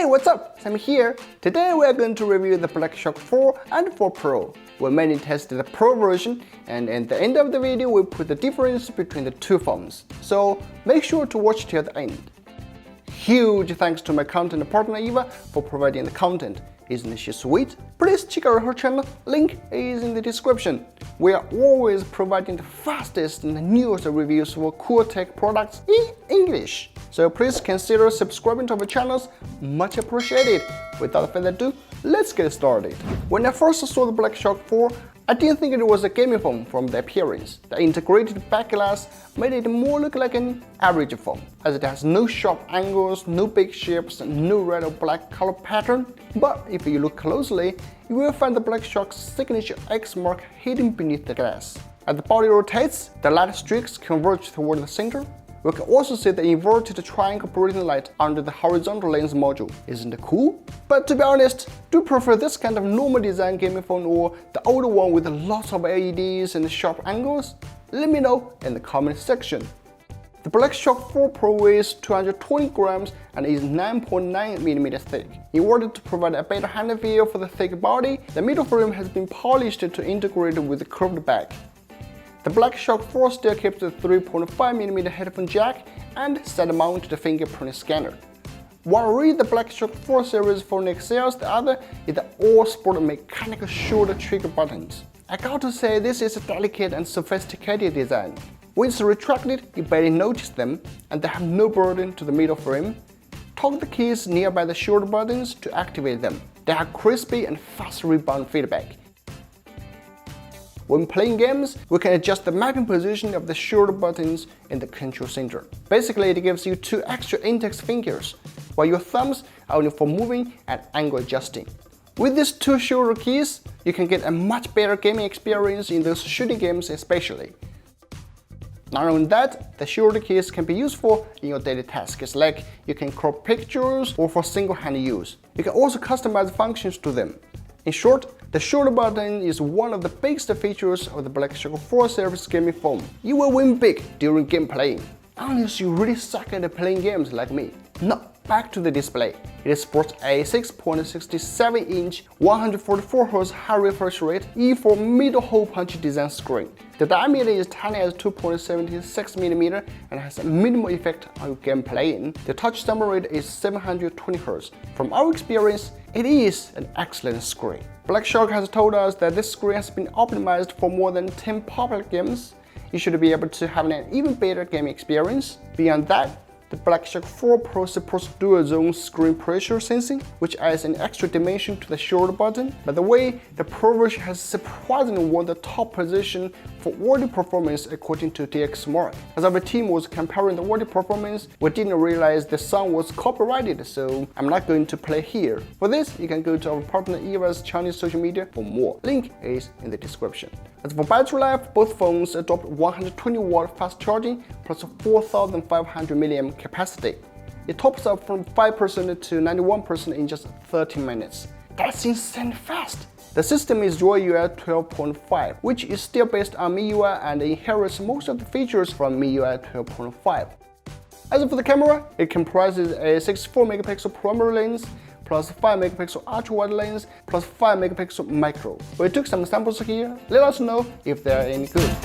what's up? Sam here. Today we are going to review the Black Shark 4 and 4 Pro. We mainly tested the Pro version, and at the end of the video we put the difference between the two phones. So make sure to watch till the end. Huge thanks to my content partner Eva for providing the content. Isn't she sweet? Please check out her channel, link is in the description. We are always providing the fastest and newest reviews for cool tech products in English. So please consider subscribing to our channels, much appreciated. Without further ado, let's get started. When I first saw the Black Shark 4, I didn't think it was a gaming phone from the appearance. The integrated back glass made it more look like an average phone, as it has no sharp angles, no big shapes, and no red or black color pattern. But if you look closely, you will find the Black Shark's signature X mark hidden beneath the glass. As the body rotates, the light streaks converge toward the center. We can also see the inverted triangle breathing light under the horizontal lens module. Isn't it cool? But to be honest, do you prefer this kind of normal design gaming phone or the older one with lots of LEDs and sharp angles? Let me know in the comment section. The Black Shark 4 Pro weighs 220 grams and is 9.9mm thick. In order to provide a better hand feel for the thick body, the middle frame has been polished to integrate with the curved back. The Black Shark 4 still keeps the 3.5mm headphone jack and side-mounted fingerprint scanner. While read the Black Shark 4 series phone excels, the other is the all-sport mechanical shoulder trigger buttons. I got to say, this is a delicate and sophisticated design. When it's retracted, you barely notice them, and they have no burden to the middle frame. Toggle the keys nearby the shoulder buttons to activate them. They have crispy and fast rebound feedback. When playing games, we can adjust the mapping position of the shoulder buttons in the control center. Basically, it gives you two extra index fingers, while your thumbs are only for moving and angle adjusting. With these two shoulder keys, you can get a much better gaming experience in those shooting games especially. Not only that, the shoulder keys can be useful in your daily tasks, like you can crop pictures or for single-hand use. You can also customize functions to them. In short, the shoulder button is one of the biggest features of the Black Shark 4 series gaming phone. You will win big during game playing, unless you really suck at playing games like me. Now, back to the display. It sports a 6.67-inch 144Hz high refresh rate E4 middle hole punch design screen. The diameter is tiny as 2.76mm and has a minimal effect on your game playing. The touch summary rate is 720Hz. From our experience, it is an excellent screen. Black Shark has told us that this screen has been optimized for more than 10 popular games. You should be able to have an even better gaming experience. Beyond that, the Black Shark 4 Pro supports dual-zone screen pressure sensing, which adds an extra dimension to the shoulder button. By the way, the Pro version has surprisingly won the top position for audio performance according to DxOMark. As our team was comparing the audio performance, we didn't realize the song was copyrighted, so I'm not going to play here. For this, you can go to our partner Eva's Chinese social media for more. Link is in the description. As for battery life, both phones adopt 120-watt fast charging plus 4,500 mAh capacity. It tops up from 5% to 91% in just 30 minutes. That's insane fast! The system is JOYUI 12.5, which is still based on MIUI and inherits most of the features from MIUI 12.5. As for the camera, it comprises a 64-megapixel primary lens, plus 5-megapixel ultra-wide lens, plus 5-megapixel macro. We took some samples here. Let us know if they are any good.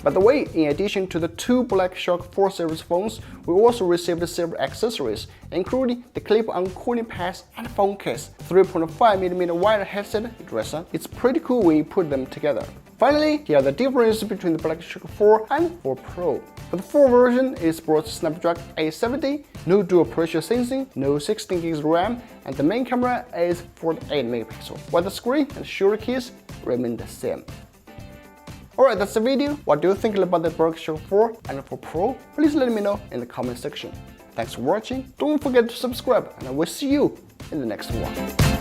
By the way, in addition to the two Black Shark 4 series phones, we also received several accessories, including the clip-on cooling pads and phone case, 3.5mm wire headset dresser. It's pretty cool when you put them together. Finally, here are the differences between the Blackshark 4 and 4 Pro. For the 4 version, it supports Snapdragon 870, no dual pressure sensing, no 16GB RAM, and the main camera is 48MP, while the screen and shoulder keys remain the same. Alright, that's the video. What do you think about the Blackshark 4 and 4 Pro? Please let me know in the comment section. Thanks for watching, don't forget to subscribe, and I will see you in the next one.